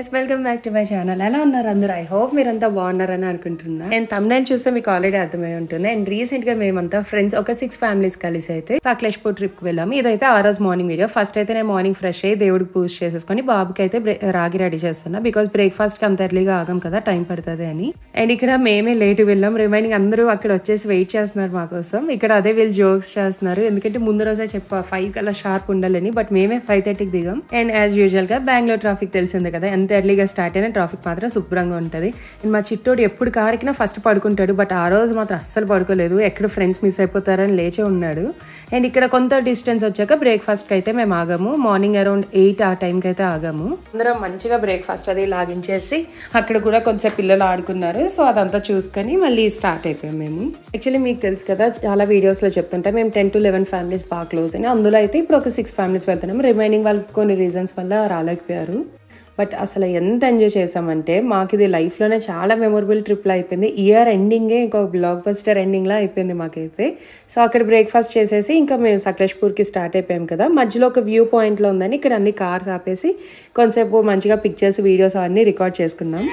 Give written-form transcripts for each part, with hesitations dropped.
Guys, welcome back to my channel. ఎలా ఉన్నారు అందరూ? ఐ హోప్ మీరంతా బాగున్నారని అనుకుంటున్నా. నేను thumbnail చూస్తే మీకు ఆల్రెడీ అర్థమై ఉంటుంది. అండ్ రీసెంట్ గా మేమంతా ఫ్రెండ్స్ ఒక 6 ఫ్యామిలీస్ కలిసి అయితే సకలేష్పూర్ ట్రిప్ కి వెళ్ళాము. ఇదైతే ఆ రోజు మార్నింగ్ వీడియో. ఫస్ట్ అయితే నేను మార్నింగ్ ఫ్రెష్ అయ్యి దేవుడికి పూజ చేసేసుకొని బాబుకి అయితే రాగి రెడీ చేస్తున్నా. బికాస్ బ్రేక్ఫాస్ట్ కి అంత ఎర్లీగా ఆగం కదా, టైం పడుతుంది అని. అండ్ ఇక్కడ మేమే లేట్ వెళ్ళాం. రిమైనింగ్ అందరూ అక్కడ వచ్చేసి వెయిట్ చేస్తున్నారు మా కోసం. ఇక్కడ అదే వీళ్ళు జోక్స్ చేస్తున్నారు, ఎందుకంటే ముందు రోజే చెప్పా 5 కల్లా షార్ప్ ఉండాలని. బట్ మేమే 5:30కి దిగాం. అండ్ యాజ్ యూజువల్ గా బెంగళూరు ట్రాఫిక్ తెలిసిందే కదా, ఎంత ఎర్లీగా స్టార్ట్ అయినా ట్రాఫిక్ మాత్రం శుభ్రంగా ఉంటుంది. అండ్ మా చిట్టోడు ఎప్పుడు కారికినా ఫస్ట్ పడుకుంటాడు, బట్ ఆ రోజు మాత్రం అస్సలు పడుకోలేదు. ఎక్కడ ఫ్రెండ్స్ మిస్ అయిపోతారని లేచే ఉన్నాడు. అండ్ ఇక్కడ కొంత డిస్టెన్స్ వచ్చాక బ్రేక్ఫాస్ట్కి అయితే మేము ఆగాము. మార్నింగ్ అరౌండ్ 8 ఆ టైంకి అయితే ఆగాము. అందరం మంచిగా బ్రేక్ఫాస్ట్ అది లాగించేసి అక్కడ కూడా కొంచెం పిల్లలు ఆడుకున్నారు. సో అదంతా చూసుకొని మళ్ళీ స్టార్ట్ అయిపోయాం మేము. యాక్చువల్లీ మీకు తెలుసు కదా, చాలా వీడియోస్లో చెప్తుంటే మేము 10 to 11 ఫ్యామిలీస్ బాగా క్లోజ్ అని. అందులో అయితే ఇప్పుడు ఒక 6 ఫ్యామిలీస్ వెళ్తున్నాం. రిమైనింగ్ వాళ్ళకి కొన్ని రీజన్స్ వల్ల రాలేకపోయారు. బట్ అసలు ఎంత ఎంజాయ్ చేసామంటే మాకు ఇది లైఫ్లోనే చాలా మెమొరబుల్ ట్రిప్లో అయిపోయింది. ఇయర్ ఎండింగే ఇంకొక బ్లాక్ బస్టర్ ఎండింగ్లా అయిపోయింది మాకైతే. సో అక్కడ బ్రేక్ఫాస్ట్ చేసేసి ఇంకా మేము సకలేష్పూర్కి స్టార్ట్ అయిపోయాం కదా. మధ్యలో ఒక వ్యూ పాయింట్లో ఉందని ఇక్కడ అన్ని కార్స్ ఆపేసి కొంతసేపు మంచిగా పిక్చర్స్ వీడియోస్ అవన్నీ రికార్డ్ చేసుకున్నాం.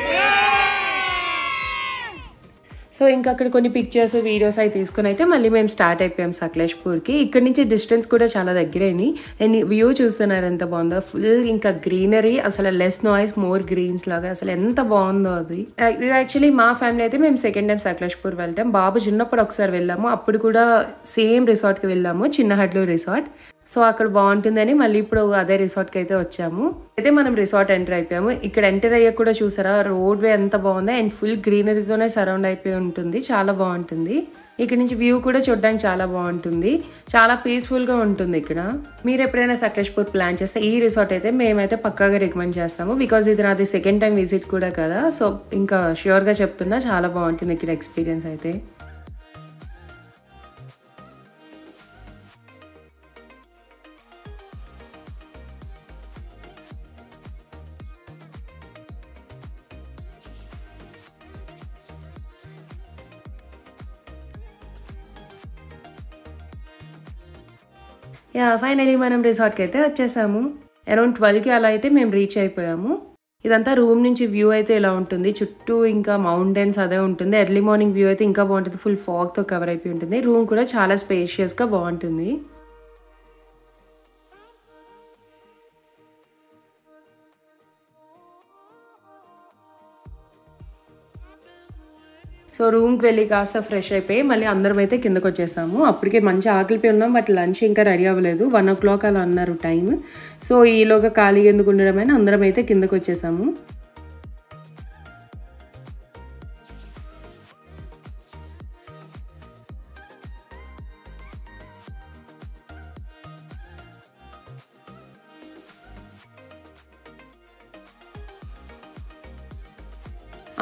సో ఇంకా అక్కడ కొన్ని పిక్చర్స్ వీడియోస్ అవి తీసుకుని అయితే మళ్ళీ మేము స్టార్ట్ అయిపోయాం సకలేష్పూర్కి. ఇక్కడ నుంచి డిస్టెన్స్ కూడా చాలా దగ్గరైంది. అండ్ వ్యూ చూస్తున్నారు ఎంత బాగుందో, ఫుల్ ఇంకా గ్రీనరీ, అసలు లెస్ నాయిస్ మోర్ గ్రీన్స్ లాగా అసలు ఎంత బాగుందో అది. ఇది యాక్చువల్లీ మా ఫ్యామిలీ అయితే మేము సెకండ్ టైం సకలేష్పూర్ వెళ్తాం. బాబు చిన్నప్పుడు ఒకసారి వెళ్ళాము, అప్పుడు కూడా సేమ్ రిసార్ట్కి వెళ్ళాము, చిన్నహడ్లు రిసార్ట్. సో అక్కడ బాగుంటుందని మళ్ళీ ఇప్పుడు అదే రిసార్ట్కి అయితే వచ్చాము. అయితే మనం రిసార్ట్ ఎంటర్ అయిపోయాము. ఇక్కడ ఎంటర్ అయ్యాక కూడా చూసారా రోడ్ వే ఎంత బాగుంది. అండ్ ఫుల్ గ్రీనరీతోనే సరౌండ్ అయిపోయి ఉంటుంది, చాలా బాగుంటుంది. ఇక్కడ నుంచి వ్యూ కూడా చూడడానికి చాలా బాగుంటుంది, చాలా పీస్ఫుల్గా ఉంటుంది ఇక్కడ. మీరు ఎప్పుడైనా సకలేష్పూర్ ప్లాన్ చేస్తే ఈ రిసార్ట్ అయితే మేమైతే పక్కాగా రికమెండ్ చేస్తాము. బికాజ్ ఇది నాది సెకండ్ టైం విజిట్ కూడా కదా. సో ఇంకా ష్యూర్గా చెప్తున్నా, చాలా బాగుంటుంది ఇక్కడ ఎక్స్పీరియన్స్ అయితే. ఫైనలీ మనం రిసార్ట్కి అయితే వచ్చేసాము. అరౌండ్ 12కి అలా అయితే మేము రీచ్ అయిపోయాము. ఇదంతా రూమ్ నుంచి వ్యూ అయితే ఇలా ఉంటుంది, చుట్టూ ఇంకా మౌంటైన్స్ అదే ఉంటుంది. ఎర్లీ మార్నింగ్ వ్యూ అయితే ఇంకా బాగుంటుంది, ఫుల్ ఫాగ్తో కవర్ అయిపోయి ఉంటుంది. రూమ్ కూడా చాలా స్పేషియస్గా బాగుంటుంది. సో రూమ్కి వెళ్ళి కాస్త ఫ్రెష్ అయిపోయి మళ్ళీ అందరం అయితే కిందకు వచ్చేసాము. అప్పటికే మంచి ఆకలిపోయి ఉన్నాం, బట్ లంచ్ ఇంకా రెడీ అవ్వలేదు. 1 o'clock అలా అన్నారు టైం. సో ఈలోగా ఖాళీగా ఎందుకు ఉండడమైనా అందరం అయితే కిందకు వచ్చేసాము.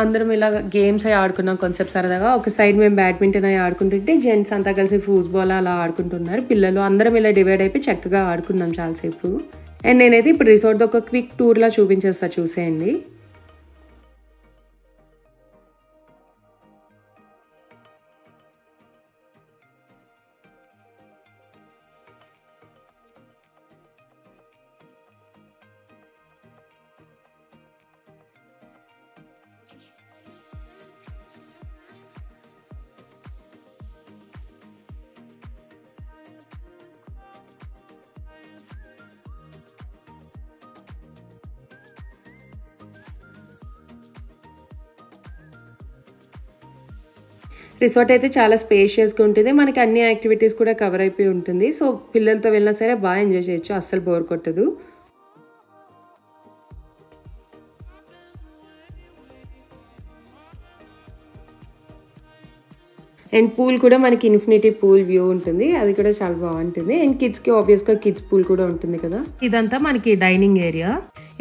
అందరం ఇలా గేమ్స్ అవి ఆడుకున్నాం కొంచెం సరదాగా. ఒక సైడ్ మేము బ్యాడ్మింటన్ అవి ఆడుకుంటుంటే జెంట్స్ అంతా కలిసి ఫుట్బాల్ అలా ఆడుకుంటున్నారు. పిల్లలు అందరం ఇలా డివైడ్ అయిపోయి చక్కగా ఆడుకున్నాం చాలాసేపు. అండ్ నేనైతే ఇప్పుడు రిసార్ట్తో ఒక క్విక్ టూర్లా చూపించేస్తా, చూసేయండి. రిసార్ట్ అయితే చాలా స్పేషియస్గా ఉంటుంది, మనకి అన్ని యాక్టివిటీస్ కూడా కవర్ అయిపోయి ఉంటుంది. సో పిల్లలతో వెళ్ళినా సరే బాగా ఎంజాయ్ చేయొచ్చు, అస్సలు బోర్ కొట్టదు. అండ్ పూల్ కూడా మనకి ఇన్ఫినిటీ పూల్ వ్యూ ఉంటుంది, అది కూడా చాలా బాగుంటుంది. అండ్ కిడ్స్కి ఆబ్వియస్గా కిడ్స్ పూల్ కూడా ఉంటుంది కదా. ఇదంతా మనకి డైనింగ్ ఏరియా,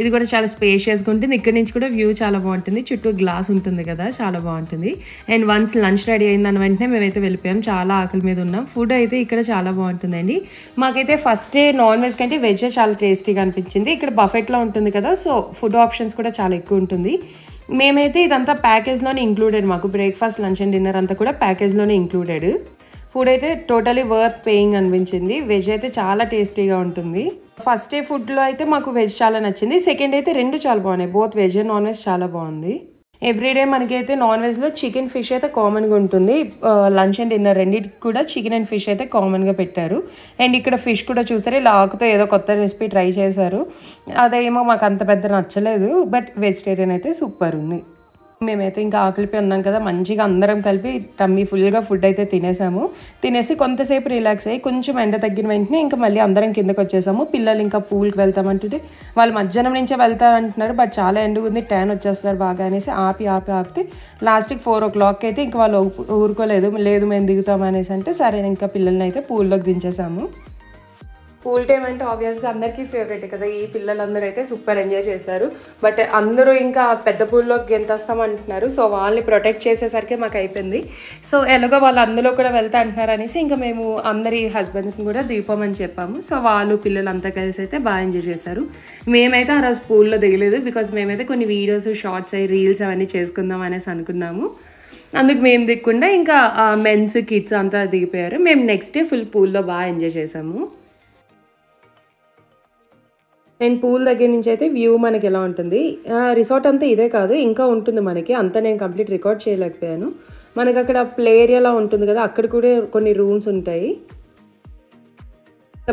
ఇది కూడా చాలా స్పేషియస్గా ఉంటుంది. ఇక్కడ నుంచి కూడా వ్యూ చాలా బాగుంటుంది, చుట్టూ గ్లాస్ ఉంటుంది కదా, చాలా బాగుంటుంది. అండ్ వన్స్ లంచ్ రెడీ అయిందని వెంటనే మేమైతే వెళ్ళిపోయాం, చాలా ఆకలి మీద ఉన్నాం. ఫుడ్ అయితే ఇక్కడ చాలా బాగుంటుందండి. మాకైతే ఫస్ట్ డే నాన్ వెజ్ కంటే వెజ్ చాలా టేస్టీగా అనిపించింది. ఇక్కడ బఫెట్లో ఉంటుంది కదా, సో ఫుడ్ ఆప్షన్స్ కూడా చాలా ఎక్కువ ఉంటుంది. మేమైతే ఇదంతా ప్యాకేజ్లోనే ఇంక్లూడెడ్, మాకు బ్రేక్ఫాస్ట్ లంచ్ అండ్ డిన్నర్ అంతా కూడా ప్యాకేజ్లోనే ఇంక్లూడెడ్. ఫుడ్ అయితే టోటలీ వర్త్ పేయింగ్ అనిపించింది. వెజ్ అయితే చాలా టేస్టీగా ఉంటుంది. ఫస్ట్ డే ఫుడ్లో అయితే మాకు వెజ్ చాలా నచ్చింది. సెకండ్ అయితే రెండు చాలా బాగున్నాయి. Both veg and non veg చాలా బాగుంది. ఎవ్రీడే మనకైతే నాన్ వెజ్లో చికెన్ ఫిష్ అయితే కామన్గా ఉంటుంది. లంచ్ అండ్ డిన్నర్ రెండింటికి కూడా చికెన్ అండ్ ఫిష్ అయితే కామన్గా పెట్టారు. అండ్ ఇక్కడ ఫిష్ కూడా చూసారు, ఇలా ఆకుతో ఏదో కొత్త రెసిపీ ట్రై చేశారు. అదేమో మాకు అంత పెద్ద నచ్చలేదు. బట్ వెజిటేరియన్ అయితే సూపర్ ఉంది. మేమైతే ఇంకా ఆకలిపోయి ఉన్నాం కదా, మంచిగా అందరం కలిపి టమ్మీ ఫుల్గా ఫుడ్ అయితే తినేసి కొంతసేపు రిలాక్స్ అయ్యి కొంచెం ఎండ తగ్గిన వెంటనే ఇంకా మళ్ళీ అందరం కిందకి వచ్చేసాము. పిల్లలు ఇంకా పూల్కి వెళ్తామంటుంటే వాళ్ళు మధ్యాహ్నం నుంచే వెళ్తారంటున్నారు. బట్ చాలా ఎండ ఉంది, ట్యాన్ వచ్చేస్తారు బాగా అనేసి ఆపితే లాస్ట్కి 4 o'clock అయితే ఇంకా వాళ్ళు ఊరుకోలేదు. లేదు మేము దిగుతాం అనేసి అంటే సరే ఇంకా పిల్లల్ని అయితే పూల్లోకి దించేసాము. పూల్ టైం అంటే ఆబ్వియస్గా అందరికీ ఫేవరెట్ కదా. ఈ పిల్లలందరూ అయితే సూపర్ ఎంజాయ్ చేశారు. బట్ అందరూ ఇంకా పెద్ద పూల్లోకి గెంతేస్తామంటున్నారు. సో వాళ్ళని ప్రొటెక్ట్ చేసేసరికి మాకు అయిపోయింది. సో ఎలాగో వాళ్ళు అందులో కూడా వెళ్తా అంటున్నారు అనేసి ఇంకా మేము అందరి హస్బెండ్స్ని కూడా దిగిపోమని చెప్పాము. సో వాళ్ళు పిల్లలు అంతా కలిసి అయితే బాగా ఎంజాయ్ చేశారు. మేమైతే ఆ రోజు పూల్లో దిగలేదు. బికాజ్ మేమైతే కొన్ని వీడియోస్, షార్ట్స్, రీల్స్ అవన్నీ చేసుకుందాం అనేసి అనుకున్నాము. అందుకు మేము దిగకుండా ఇంకా మెన్స్, కిడ్స్ అంతా దిగిపోయారు. మేము నెక్స్ట్ డే ఫుల్ పూల్లో బాగా ఎంజాయ్ చేసాము. అండ్ పూల్ దగ్గర నుంచి అయితే వ్యూ మనకి ఎలా ఉంటుంది, రిసార్ట్ అంతా ఇదే కాదు ఇంకా ఉంటుంది మనకి. అంతా నేను కంప్లీట్ రికార్డ్ చేయలేకపోయాను. మనకి అక్కడ ప్లే ఏరియాలా ఉంటుంది కదా, అక్కడ కూడా కొన్ని రూమ్స్ ఉంటాయి.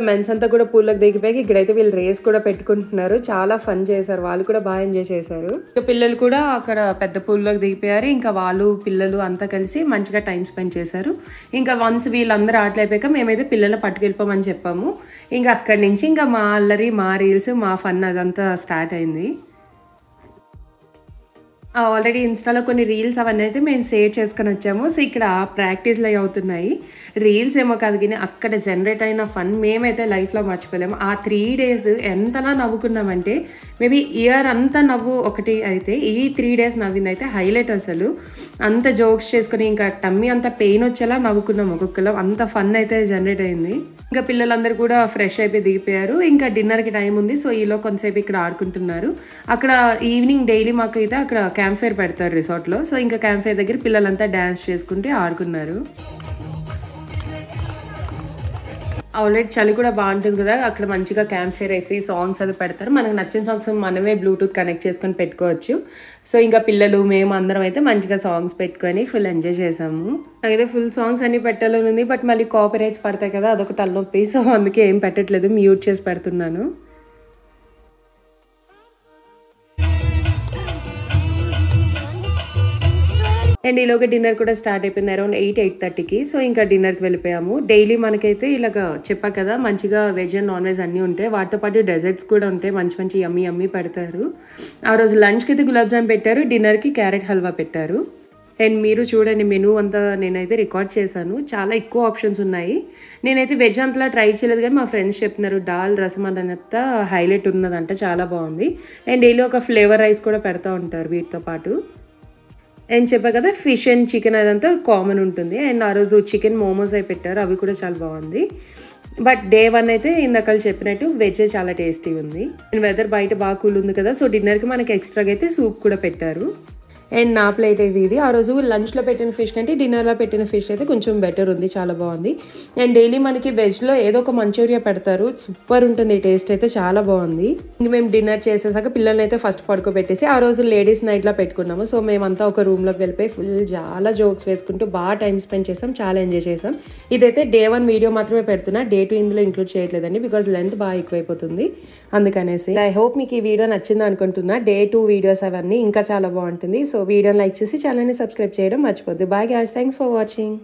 మెన్స్ అంతా కూడా పూల్లోకి దిగిపోయి ఇక్కడైతే వీళ్ళు రేస్ కూడా పెట్టుకుంటున్నారు. చాలా ఫన్ చేశారు, వాళ్ళు కూడా బాగా ఎంజాయ్ చేశారు. ఇంకా పిల్లలు కూడా అక్కడ పెద్ద పూల్లోకి దిగిపోయారు. ఇంకా వాళ్ళు పిల్లలు అంతా కలిసి మంచిగా టైం స్పెండ్ చేశారు. ఇంకా వన్స్ వీళ్ళందరూ ఆటలైపోయాక మేమైతే పిల్లల్ని పట్టుకెళ్ళిపోమని చెప్పాము. ఇంకా అక్కడి నుంచి ఇంకా మా అల్లరి, మా రీల్స్, మా ఫన్ అదంతా స్టార్ట్ అయింది. ఆల్రెడీ ఇన్స్టాలో కొన్ని రీల్స్ అవన్నీ అయితే మేము సేవ్ చేసుకొని వచ్చాము. సో ఇక్కడ ప్రాక్టీస్లు అవి అవుతున్నాయి. రీల్స్ ఏమో కాదు కానీ అక్కడ జనరేట్ అయిన ఫన్ మేమైతే లైఫ్లో మర్చిపోలేము. ఆ 3 days ఎంతలా నవ్వుకున్నామంటే మేబీ ఇయర్ అంతా నవ్వు ఒకటి అయితే ఈ 3 days నవ్వింది అయితే హైలైట్. అసలు అంత జోక్స్ చేసుకుని ఇంకా టమ్మీ అంత పెయిన్ వచ్చేలా నవ్వుకున్నాం ఒక్కొక్కరు. అంత ఫన్ అయితే జనరేట్ అయింది. ఇంకా పిల్లలందరూ కూడా ఫ్రెష్ అయిపోయి దిగిపోయారు. ఇంకా డిన్నర్కి టైం ఉంది. సో ఈలో కొంతసేపు ఇక్కడ ఆడుకుంటున్నారు. అక్కడ ఈవినింగ్ డైలీ మాకు అయితే అక్కడ క్యాంప్ ఫైర్ పెడతారు రిసార్ట్లో. సో ఇంకా క్యాంప్ ఫైర్ దగ్గర పిల్లలంతా డ్యాన్స్ చేసుకుంటే ఆడుకున్నారు. ఆల్రెడీ చలి కూడా బాగుంటుంది కదా, అక్కడ మంచిగా క్యాంప్ ఫైర్ వేసి సాంగ్స్ అది పెడతారు. మనకు నచ్చిన సాంగ్స్ మనమే బ్లూటూత్ కనెక్ట్ చేసుకొని పెట్టుకోవచ్చు. సో ఇంకా పిల్లలు మేము అందరం అయితే మంచిగా సాంగ్స్ పెట్టుకొని ఫుల్ ఎంజాయ్ చేసాము. నాకైతే ఫుల్ సాంగ్స్ అన్ని పెట్టాలని ఉంది. బట్ మళ్ళీ కాపీరైట్స్ పడతాయి కదా, అదొక తలనొప్పి. సో అందుకే ఏం పెట్టట్లేదు, మ్యూట్ చేసి పెడుతున్నాను. అండ్ ఈలోగా డిన్నర్ కూడా స్టార్ట్ అయిపోయింది అరౌండ్ 8-8:30కి. సో ఇంకా డిన్నర్కి వెళ్ళిపోయాము. డైలీ మనకైతే ఇలాగ చెప్పా కదా మంచిగా వెజ్ అండ్ నాన్ వెజ్ అన్నీ ఉంటాయి. వాటితో పాటు డెజర్ట్స్ కూడా ఉంటాయి, మంచి మంచి యమ్మీ పెడతారు. ఆ రోజు లంచ్కి అయితే గులాబ్ జామ్ పెట్టారు, డిన్నర్కి క్యారెట్ హల్వా పెట్టారు. అండ్ మీరు చూడండి మెనూ అంతా నేనైతే రికార్డ్ చేశాను. చాలా ఎక్కువ ఆప్షన్స్ ఉన్నాయి. నేనైతే వెజ్ అంతలా ట్రై చేయలేదు కానీ మా ఫ్రెండ్స్ చెప్తున్నారు దాల్ రసం అదంతా హైలైట్ ఉన్నదంట, చాలా బాగుంది. అండ్ డైలీ ఒక ఫ్లేవర్ రైస్ కూడా పెడతా ఉంటారు వీటితో పాటు. అండ్ చెప్పా కదా ఫిష్ అండ్ చికెన్ అదంతా కామన్ ఉంటుంది. అండ్ ఆ రోజు చికెన్ మోమోస్ అయి పెట్టారు, అవి కూడా చాలా బాగుంది. బట్ డే 1 అయితే ఇందాక చెప్పినట్టు వెజ్ చాలా టేస్టీ ఉంది. అండ్ వెదర్ బయట బాగా కూల్ ఉంది కదా, సో డిన్నర్కి మనకి ఎక్స్ట్రాగా అయితే సూప్ కూడా పెట్టారు. అండ్ నా ప్లేట్ అయితే ఇది. ఆ రోజు లంచ్లో పెట్టిన ఫిష్ కంటే డిన్నర్లో పెట్టిన ఫిష్ అయితే కొంచెం బెటర్ ఉంది, చాలా బాగుంది. అండ్ డైలీ మనకి వెజ్లో ఏదో ఒక మంచూరియా పెడతారు, సూపర్ ఉంటుంది టేస్ట్ అయితే, చాలా బాగుంది. ఇంక మేము డిన్నర్ చేసేసాక పిల్లల్ని అయితే ఫస్ట్ పడుకోబెట్టేసి ఆ రోజు లేడీస్ నైట్లా పెట్టుకున్నాము. సో మేమంతా ఒక రూమ్లోకి వెళ్ళిపోయి ఫుల్ చాలా జోక్స్ వేసుకుంటూ బాగా టైం స్పెండ్ చేసాం, చాలా ఎంజాయ్ చేసాం. ఇదైతే డే 1 వీడియో మాత్రమే పెడుతున్నా, డే 2 ఇందులో ఇంక్లూడ్ చేయట్లేదండి బికాజ్ లెంత్ బాగా ఎక్కువైపోతుంది అందుకనేసి. ఐ హోప్ మీకు ఈ వీడియో నచ్చింది అనుకుంటున్నా. డే 2 వీడియోస్ అవన్నీ ఇంకా చాలా బాగుంటుంది. సో వీడియోని లైక్ చేసి ఛానల్ని సబ్స్క్రైబ్ చేయడం మర్చిపోద్దు. Bye guys, thanks for watching.